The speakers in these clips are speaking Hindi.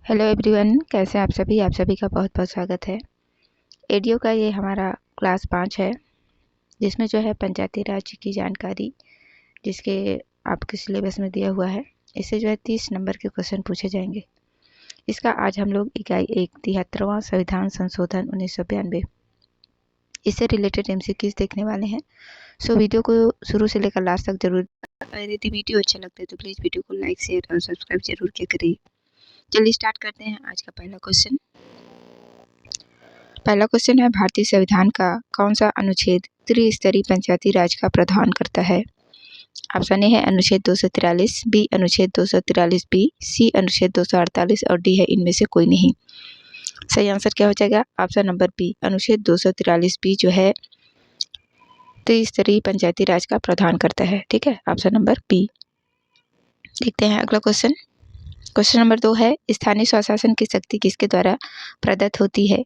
हेलो एवरीवन, कैसे हैं आप सभी का बहुत बहुत स्वागत है। एडीओ का ये हमारा क्लास 5 है, जिसमें जो है पंचायती राज की जानकारी जिसके आपके सिलेबस में दिया हुआ है, इससे जो है 30 नंबर के क्वेश्चन पूछे जाएंगे। इसका आज हम लोग इकाई 1 73वां संविधान संशोधन 1992 इससे रिलेटेड एमसीक्यूज देखने वाले हैं। सो वीडियो को शुरू से लेकर लास्ट तक जरूर। यदि वीडियो अच्छा लगता है तो प्लीज़ वीडियो को लाइक, शेयर और सब्सक्राइब जरूर किया करिए। चलिए स्टार्ट करते हैं आज का पहला क्वेश्चन। पहला क्वेश्चन है, भारतीय संविधान का कौन सा अनुच्छेद त्रिस्तरीय पंचायती राज का प्रावधान करता है? ऑप्शन ए है अनुच्छेद 243, बी अनुच्छेद 243 बी, सी अनुच्छेद 248 और डी है इनमें से कोई नहीं। सही आंसर क्या हो जाएगा? ऑप्शन नंबर बी, अनुच्छेद 243 बी जो है त्रिस्तरीय पंचायती राज का प्रावधान करता है। ठीक है, ऑप्शन नंबर बी। देखते हैं अगला क्वेश्चन। क्वेश्चन नंबर 2 है, स्थानीय स्वशासन की शक्ति किसके द्वारा प्रदत्त होती है?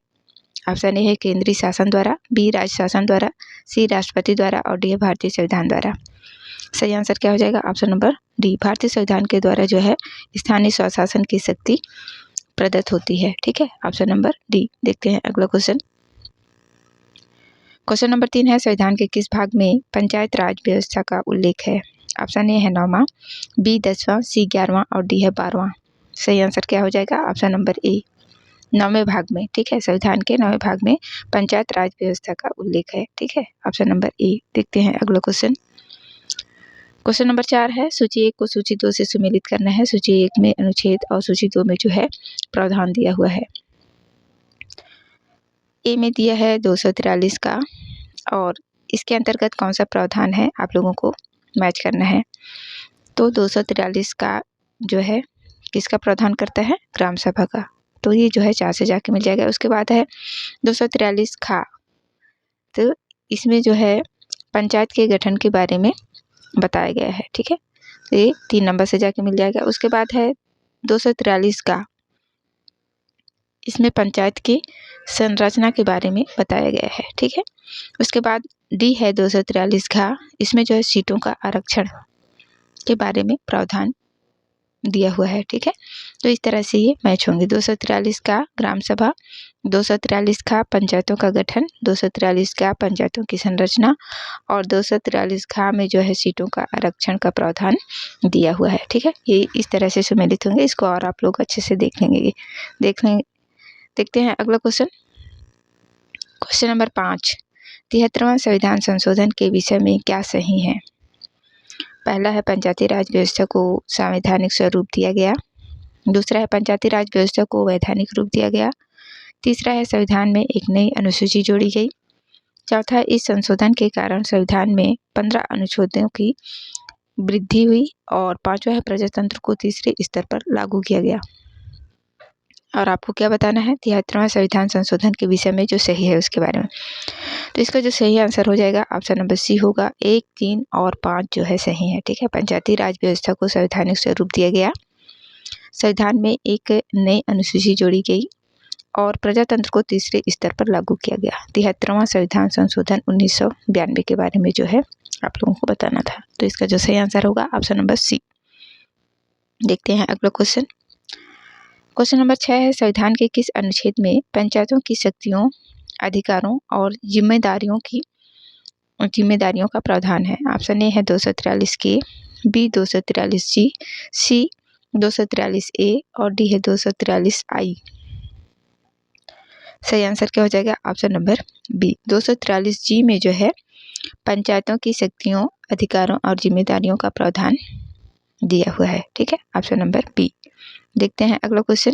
ऑप्शन ए है केंद्रीय शासन द्वारा, बी राज्य शासन द्वारा, सी राष्ट्रपति द्वारा और डी है भारतीय संविधान द्वारा। सही आंसर क्या हो जाएगा? ऑप्शन नंबर डी, भारतीय संविधान के द्वारा जो है स्थानीय स्वशासन की शक्ति प्रदत्त होती है। ठीक है, ऑप्शन नंबर डी। देखते हैं अगला क्वेश्चन। क्वेश्चन नंबर 3 है, संविधान के किस भाग में पंचायत राज व्यवस्था का उल्लेख है? ऑप्शन ए है 9वां, बी 10वां, सी 11वां और डी है 12वां। सही आंसर क्या हो जाएगा? ऑप्शन नंबर ए, 9वें भाग में। ठीक है, संविधान के 9वें भाग में पंचायत राज व्यवस्था का उल्लेख है। ठीक है, ऑप्शन नंबर ए। देखते हैं अगला क्वेश्चन। क्वेश्चन नंबर 4 है, सूची 1 को सूची 2 से सुमेलित करना है। सूची 1 में अनुच्छेद और सूची 2 में जो है प्रावधान दिया हुआ है। ए में दिया है 243 का और इसके अंतर्गत कौन सा प्रावधान है आप लोगों को मैच करना है। तो 243 का जो है किसका प्रावधान करता है? ग्राम सभा का। तो ये जो है 4 से जाके मिल जाएगा। उसके बाद है 243 खा, तो इसमें जो है पंचायत के गठन के बारे में बताया गया है। ठीक है, तो ये 3 नंबर से जाके मिल जाएगा। उसके बाद है 243 का, इसमें पंचायत की संरचना के बारे में बताया गया है। ठीक है, उसके बाद डी है 243 घा, इसमें जो है सीटों का आरक्षण के बारे में प्रावधान दिया हुआ है। ठीक है, तो इस तरह से ये मैच होंगे। 243 का ग्राम सभा, 243 का पंचायतों का गठन, 243 का पंचायतों की संरचना और 243 घा में जो है सीटों का आरक्षण का प्रावधान दिया हुआ है। ठीक है, ये इस तरह से सम्मिलित होंगे। इसको और आप लोग अच्छे से देख लेंगे। देखते हैं अगला क्वेश्चन। क्वेश्चन नंबर 5, 73वां संविधान संशोधन के विषय में क्या सही है? पहला है पंचायती राज व्यवस्था को संवैधानिक स्वरूप दिया गया। दूसरा है पंचायती राज व्यवस्था को वैधानिक रूप दिया गया। तीसरा है संविधान में एक नई अनुसूची जोड़ी गई। चौथा, इस संशोधन के कारण संविधान में 15 अनुच्छेदों की वृद्धि हुई। और पांचवा है प्रजातंत्र को तीसरे स्तर पर लागू किया गया। और आपको क्या बताना है? 73वां संविधान संशोधन के विषय में जो सही है उसके बारे में। तो इसका जो सही आंसर हो जाएगा ऑप्शन नंबर सी होगा। 1, 3 और 5 जो है सही है। ठीक है, पंचायती राज व्यवस्था को संवैधानिक स्वरूप दिया गया, संविधान में एक नई अनुसूची जोड़ी गई और प्रजातंत्र को तीसरे स्तर पर लागू किया गया। 73वां संविधान संशोधन 1992 के बारे में जो है आप लोगों को बताना था। तो इसका जो सही आंसर होगा ऑप्शन नंबर सी। देखते हैं अगला क्वेश्चन। क्वेश्चन नंबर 6 है, संविधान के किस अनुच्छेद में पंचायतों की शक्तियों, अधिकारों और जिम्मेदारियों का प्रावधान है? ऑप्शन ए है 243 के, बी 243 जी, सी 243 ए और डी है 243 आई। सही आंसर क्या हो जाएगा? ऑप्शन नंबर बी, 243 जी में जो है पंचायतों की शक्तियों, अधिकारों और जिम्मेदारियों का प्रावधान दिया हुआ है। ठीक है, ऑप्शन नंबर बी। देखते हैं अगला क्वेश्चन।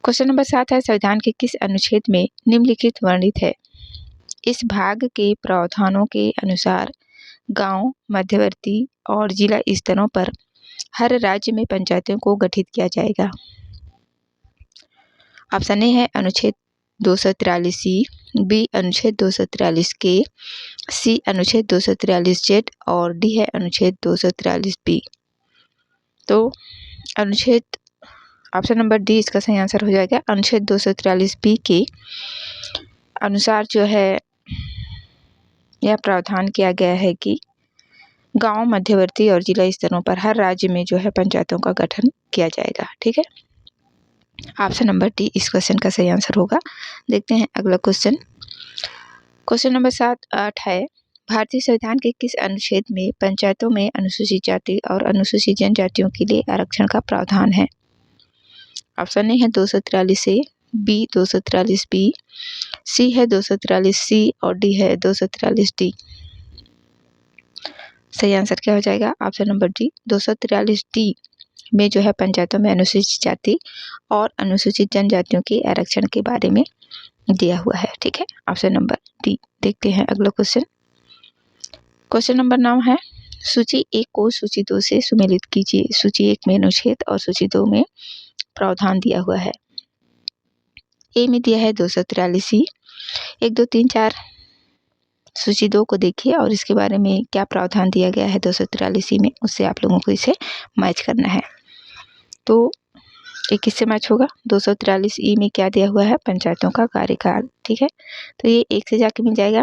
क्वेश्चन नंबर 7 है, संविधान के किस अनुच्छेद में निम्नलिखित वर्णित है? इस भाग के प्रावधानों के अनुसार गांव, मध्यवर्ती और जिला स्तरों पर हर राज्य में पंचायतों को गठित किया जाएगा। ऑप्शन ए है अनुच्छेद 243 सी, बी अनुच्छेद 243 के, सी अनुच्छेद 243 जेड और डी है अनुच्छेद 243 बी। तो अनुच्छेद ऑप्शन नंबर डी इसका सही आंसर हो जाएगा। अनुच्छेद 243 बी के अनुसार जो है यह प्रावधान किया गया है कि गांव, मध्यवर्ती और जिला स्तरों पर हर राज्य में जो है पंचायतों का गठन किया जाएगा। ठीक है, ऑप्शन नंबर डी इस क्वेश्चन का सही आंसर होगा। देखते हैं अगला क्वेश्चन। क्वेश्चन नंबर 8 है, भारतीय संविधान के किस अनुच्छेद में पंचायतों में अनुसूचित जाति और अनुसूचित जनजातियों के लिए आरक्षण का प्रावधान है? ऑप्शन ए है 243 ए, बी 243 बी, सी है 243 सी और डी है 243 डी। सही आंसर क्या हो जाएगा? ऑप्शन नंबर डी 243 डी में जो है पंचायतों में अनुसूचित जाति और अनुसूचित जनजातियों के आरक्षण के बारे में दिया हुआ है। ठीक है, ऑप्शन नंबर डी। देखते हैं अगला क्वेश्चन। क्वेश्चन नंबर 9 है, सूची 1 को सूची 2 से सुमेलित कीजिए। सूची 1 में अनुच्छेद और सूची 2 में प्रावधान दिया हुआ है। ए में दिया है 243 1 2 3 4। सूची 2 को देखिए और इसके बारे में क्या प्रावधान दिया गया है 243 में, उससे आप लोगों को इसे मैच करना है। तो ये किससे मैच होगा? 243 ई में क्या दिया हुआ है? पंचायतों का कार्यकाल। ठीक है, तो ये 1 से जाके मिल जाएगा।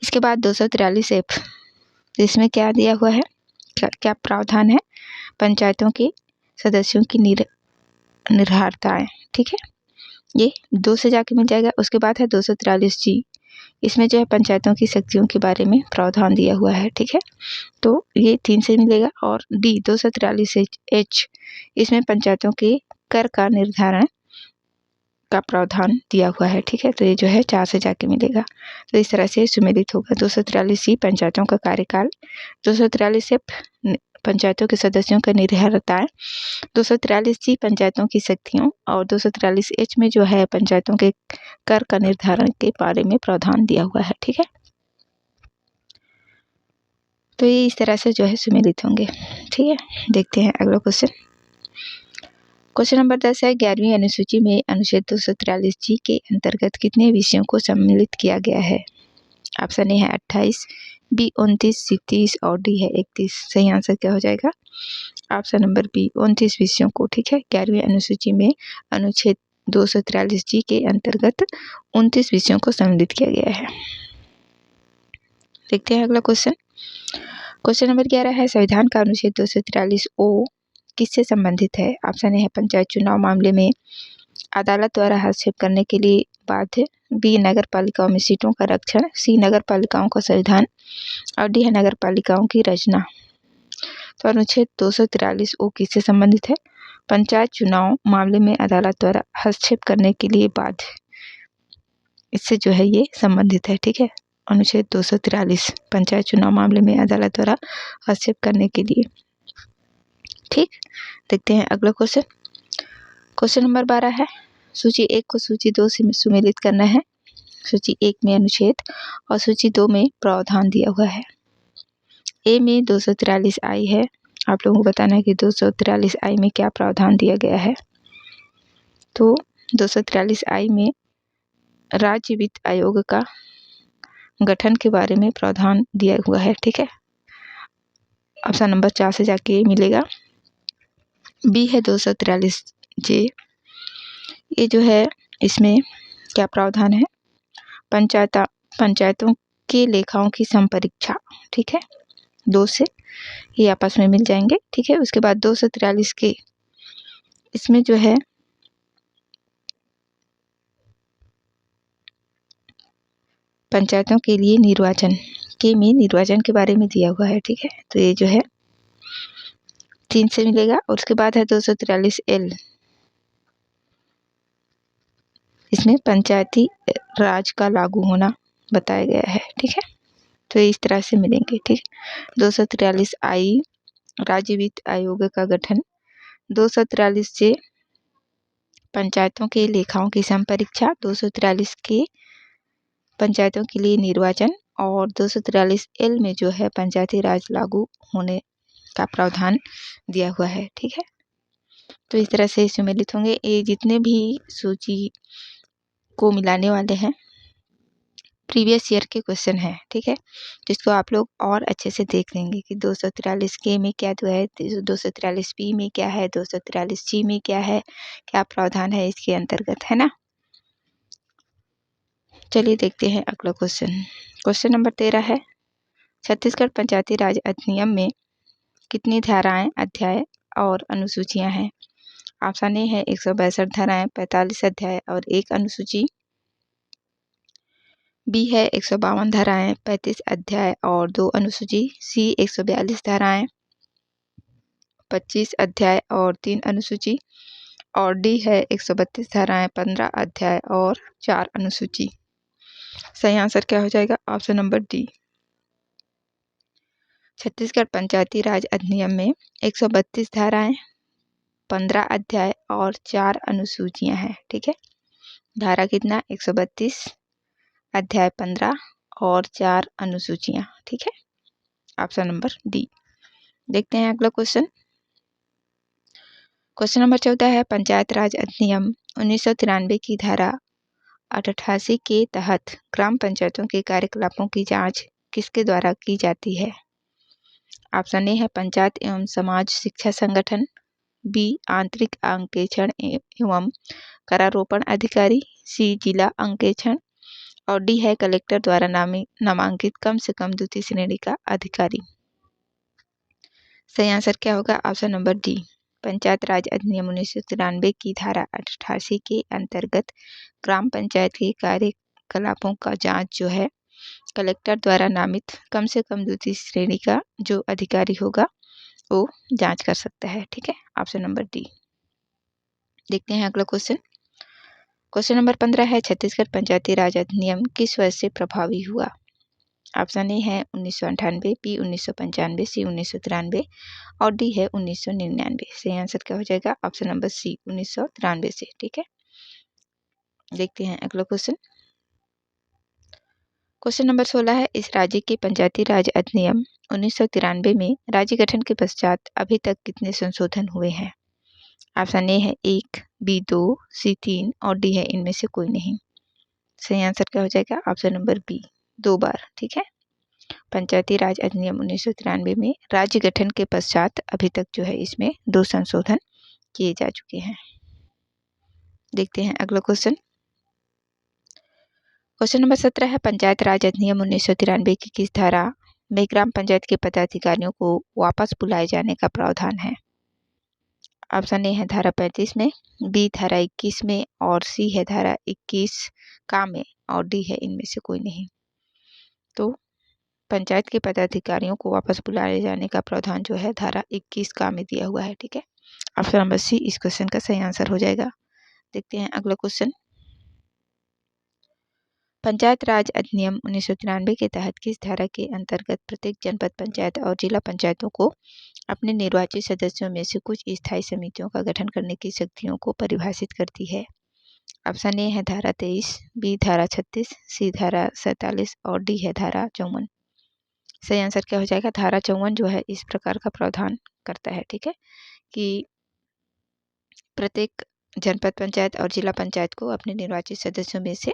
इसके बाद 243 एफ, तो इसमें क्या दिया हुआ है? क्या प्रावधान है? पंचायतों के सदस्यों की निर्धारताएं। ठीक है, ये 2 से जाके मिल जाएगा। उसके बाद है 243 जी, इसमें जो है पंचायतों की शक्तियों के बारे में प्रावधान दिया हुआ है। ठीक है, तो ये 3 से मिलेगा। और डी 243 एच, इसमें पंचायतों के कर का निर्धारण का प्रावधान दिया हुआ है। ठीक है, तो ये जो है 4 से जाके मिलेगा। तो इस तरह से सुमेलित होगा। 243 सी पंचायतों का कार्यकाल, 243 एफ पंचायतों के सदस्यों का निर्धारताएं, 243 सी पंचायतों की शक्तियों और 243 एच में जो है पंचायतों के कर का निर्धारण के बारे में प्रावधान दिया हुआ है। ठीक है, तो ये इस तरह से जो है सुमेलित होंगे। ठीक है, देखते हैं अगला क्वेश्चन। क्वेश्चन नंबर 10 है, 11वीं अनुसूची में अनुच्छेद 243 जी के अंतर्गत कितने विषयों को सम्मिलित किया गया है? ऑप्शन ए है 28, बी 29, सी 30 और डी है 31। सही आंसर क्या हो जाएगा? ऑप्शन नंबर बी 29 विषयों को। ठीक है, 11वीं अनुसूची में अनुच्छेद 243 जी के अंतर्गत 29 विषयों को सम्मिलित किया गया है। देखते हैं अगला क्वेश्चन। क्वेश्चन नंबर 11 है, संविधान का अनुच्छेद 243 ओ किससे संबंधित है? ऑप्शन ए है पंचायत चुनाव मामले में अदालत द्वारा हस्तक्षेप करने के लिए बाध्य, बी नगर पालिकाओं में सीटों का रक्षण, सी नगर पालिकाओं का संविधान और डी है नगर पालिकाओं की रचना। तो अनुच्छेद 243 ओ किससे संबंधित है? पंचायत चुनाव मामले में अदालत द्वारा हस्तक्षेप करने के लिए बाध्य, इससे जो है ये संबंधित है। ठीक है, अनुच्छेद 243 पंचायत चुनाव मामले में अदालत द्वारा हस्तक्षेप करने के लिए। ठीक, देखते हैं अगला क्वेश्चन। क्वेश्चन नंबर 12 है, सूची 1 को सूची 2 से सुमेलित करना है। सूची 1 में अनुच्छेद और सूची 2 में प्रावधान दिया हुआ है। ए में 243 आई है, आप लोगों को बताना है कि 243 आई में क्या प्रावधान दिया गया है। तो 243 आई में राज्य वित्त आयोग का गठन के बारे में प्रावधान दिया हुआ है। ठीक है, ऑप्शन नंबर 4 से जाके मिलेगा। बी है 243 जे, ये जो है इसमें क्या प्रावधान है? पंचायतों के लेखाओं की संपरीक्षा। ठीक है, 2 से ये आपस में मिल जाएंगे। ठीक है, उसके बाद 243 के इसमें जो है पंचायतों के लिए निर्वाचन के बारे में दिया हुआ है। ठीक है, तो ये जो है 3 से मिलेगा। और उसके बाद है 243 एल, इसमें पंचायती राज का लागू होना बताया गया है। ठीक है, तो इस तरह से मिलेंगे। ठीक, 243 आई राज्य वित्त आयोग का गठन, 243 से पंचायतों के लेखाओं की संपरीक्षा, 243 के पंचायतों के लिए निर्वाचन और 243 एल में जो है पंचायती राज लागू होने का प्रावधान दिया हुआ है। ठीक है, तो इस तरह से सम्मिलित होंगे। ये जितने भी सूची को मिलाने वाले हैं प्रीवियस ईयर के क्वेश्चन हैं। ठीक है, जिसको आप लोग और अच्छे से देख लेंगे कि 243 के में क्या हुआ है, 243 बी में क्या है, 243 सी में क्या है, क्या प्रावधान है इसके अंतर्गत, है ना। चलिए देखते हैं अगला क्वेश्चन। क्वेश्चन नंबर 13 है, छत्तीसगढ़ पंचायती राज अधिनियम में कितनी धाराएं, अध्याय और अनुसूचियां हैं? ऑप्शन ए है 162 धाराएं, 45 अध्याय और 1 अनुसूची। बी है 152 धाराएं, 35 अध्याय और 2 अनुसूची। सी 142 धाराएं, 25 अध्याय और 3 अनुसूची। और डी है 132 धाराएं, 15 अध्याय और 4 अनुसूची। सही आंसर क्या हो जाएगा? Option number d. Chhattisgarh Panchayati Raj अधिनियम में 132 धाराएं, 15 अध्याय और 4 अनुसूचियां हैं। ठीक है, धारा कितना? 132, अध्याय 15 और 4 अनुसूचियां। ठीक है, ऑप्शन नंबर डी। देखते हैं अगला क्वेश्चन। क्वेश्चन नंबर 14 है, पंचायत राज अधिनियम 1993 की धारा 88 के तहत ग्राम पंचायतों के कार्यकलापों की जांच किसके द्वारा की जाती है? ऑप्शन ए है पंचायत एवं समाज शिक्षा संगठन, बी आंतरिक अंकेक्षण एवं करारोपण अधिकारी, सी जिला अंकेक्षण और डी है कलेक्टर द्वारा नामांकित कम से कम द्वितीय श्रेणी का अधिकारी। सही आंसर क्या होगा? Option number d. Panchayat Raj अधिनियम 1993 की धारा 88 के अंतर्गत ग्राम पंचायत के कार्यकलापों का जांच जो है कलेक्टर द्वारा नामित कम से कम द्वितीय श्रेणी का जो अधिकारी होगा वो जांच कर सकता है। ठीक है, ऑप्शन नंबर डी। देखते हैं अगला क्वेश्चन। क्वेश्चन नंबर 15 है, छत्तीसगढ़ पंचायती राज अधिनियम किस वर्ष से प्रभावी हुआ? ऑप्शन ए है 1998, बी 1995, सी 1993 और डी है 1999। सही आंसर क्या हो जाएगा? ऑप्शन नंबर सी 1993 से। ठीक है, देखते हैं अगला क्वेश्चन। क्वेश्चन नंबर 16 है, इस राज्य के पंचायती राज अधिनियम 1993 में राज्य गठन के पश्चात अभी तक कितने संशोधन हुए हैं? ऑप्शन ए है 1, बी 2, सी 3 और डी है इनमें से कोई नहीं। सही आंसर क्या हो जाएगा? ऑप्शन नंबर बी 2 बार। ठीक है, पंचायती राज अधिनियम 1993 में राज्य गठन के पश्चात अभी तक जो है इसमें 2 संशोधन किए जा चुके हैं। देखते हैं अगला क्वेश्चन। क्वेश्चन नंबर 17 है, पंचायत राज अधिनियम 1993 की किस धारा में ग्राम पंचायत के पदाधिकारियों को वापस बुलाए जाने का प्रावधान है? ऑप्शन ए है धारा 35 में, बी धारा 21 में और सी है धारा 21 का में और डी है इनमें से कोई नहीं। तो पंचायत के पदाधिकारियों को वापस बुलाए जाने का प्रावधान जो है धारा 21 का में दिया हुआ है। ठीक है, ऑप्शन नंबर सी इस क्वेश्चन का सही आंसर हो जाएगा। देखते हैं अगला क्वेश्चन। पंचायत राज अधिनियम 1993 के तहत किस धारा के अंतर्गत प्रत्येक जनपद पंचायत और जिला पंचायतों को अपने निर्वाचित सदस्यों में से कुछ स्थायी समितियों का गठन करने की शक्तियों को परिभाषित करती है? ऑप्शन ए है धारा 23, बी धारा 36, सी धारा 47 और डी है धारा 54। सही आंसर क्या हो जाएगा? धारा 54 जो है इस प्रकार का प्रावधान करता है। ठीक है, कि प्रत्येक जनपद पंचायत और जिला पंचायत को अपने निर्वाचित सदस्यों में से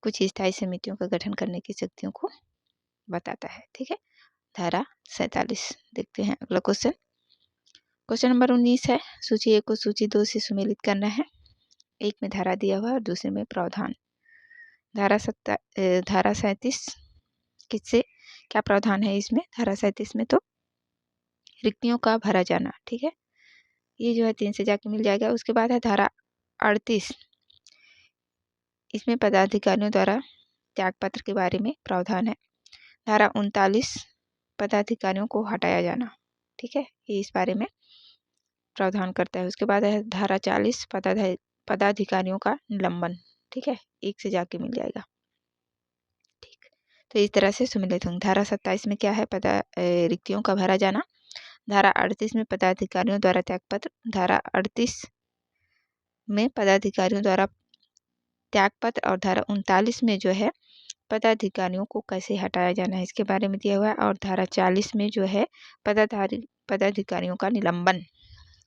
कुछ स्थायी समितियों का गठन करने की शक्तियों को बताता है। ठीक है, धारा 47। देखते हैं अगला क्वेश्चन। क्वेश्चन नंबर 19 है, सूची 1 को सूची 2 से सुमेलित करना है। एक में धारा दिया हुआ है और दूसरे में प्रावधान। धारा 37 किससे क्या प्रावधान है इसमें? धारा 37 में तो रिक्तियों का भरा जाना। ठीक है, ये जो है 3 से जाके मिल जाएगा। उसके बाद है धारा 38, इसमें पदाधिकारियों द्वारा त्यागपत्र के बारे में प्रावधान है। धारा 39 पदाधिकारियों को हटाया जाना। ठीक है, ये इस बारे में प्रावधान करता है। उसके बाद है धारा 40 पदाधिकारियों का निलंबन। ठीक है, एक से जाके मिल जाएगा। ठीक, तो इस तरह से सुमिलित होंगे। धारा 27 में क्या है? रिक्तियों का भरा जाना। धारा 38 में पदाधिकारियों द्वारा त्यागपत्र। धारा 38 में पदाधिकारियों द्वारा त्यागपत्र और धारा 39 में जो है पदाधिकारियों को कैसे हटाया जाना है इसके बारे में दिया हुआ है। और धारा 40 में जो है पदाधिकारियों का निलंबन।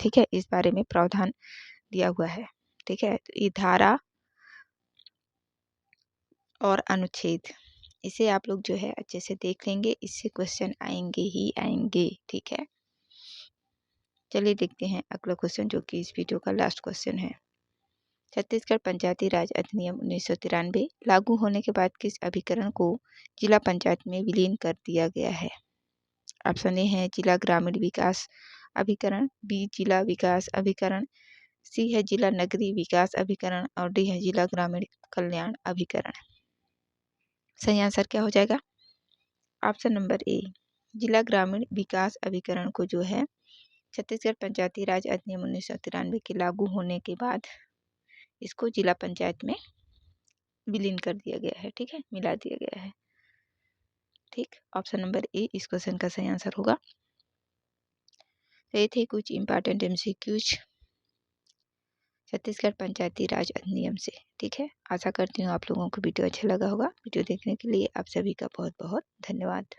ठीक है, इस बारे में प्रावधान दिया हुआ है। ठीक है, तो ये धारा और अनुच्छेद इसे आप लोग जो है अच्छे से देख लेंगे, इससे क्वेश्चन आएंगे ही आएंगे। ठीक है, चलिए देखते हैं अगला क्वेश्चन जो कि इस वीडियो का लास्ट क्वेश्चन है। छत्तीसगढ़ पंचायती राज अधिनियम 1993 लागू होने के बाद किस अभिकरण को जिला पंचायत में विलीन कर दिया गया है? ऑप्शन ए है जिला ग्रामीण विकास अभिकरण, बी जिला विकास अभिकरण, सी है जिला नगरीय विकास अभिकरण और डी है जिला ग्रामीण कल्याण अभिकरण। सही आंसर क्या हो जाएगा? ऑप्शन नंबर ए, जिला ग्रामीण विकास अभिकरण को जो है छत्तीसगढ़ पंचायती राज अधिनियम 1993 के लागू होने के बाद इसको जिला पंचायत में विलीन कर दिया गया है। ठीक है, मिला दिया गया है। ठीक, ऑप्शन नंबर ए इस क्वेश्चन का सही आंसर होगा। तो ये थे कुछ इंपॉर्टेंट एमसीक्यूज छत्तीसगढ़ पंचायती राज अधिनियम से। ठीक है, आशा करती हूँ आप लोगों को वीडियो अच्छा लगा होगा। वीडियो देखने के लिए आप सभी का बहुत बहुत धन्यवाद।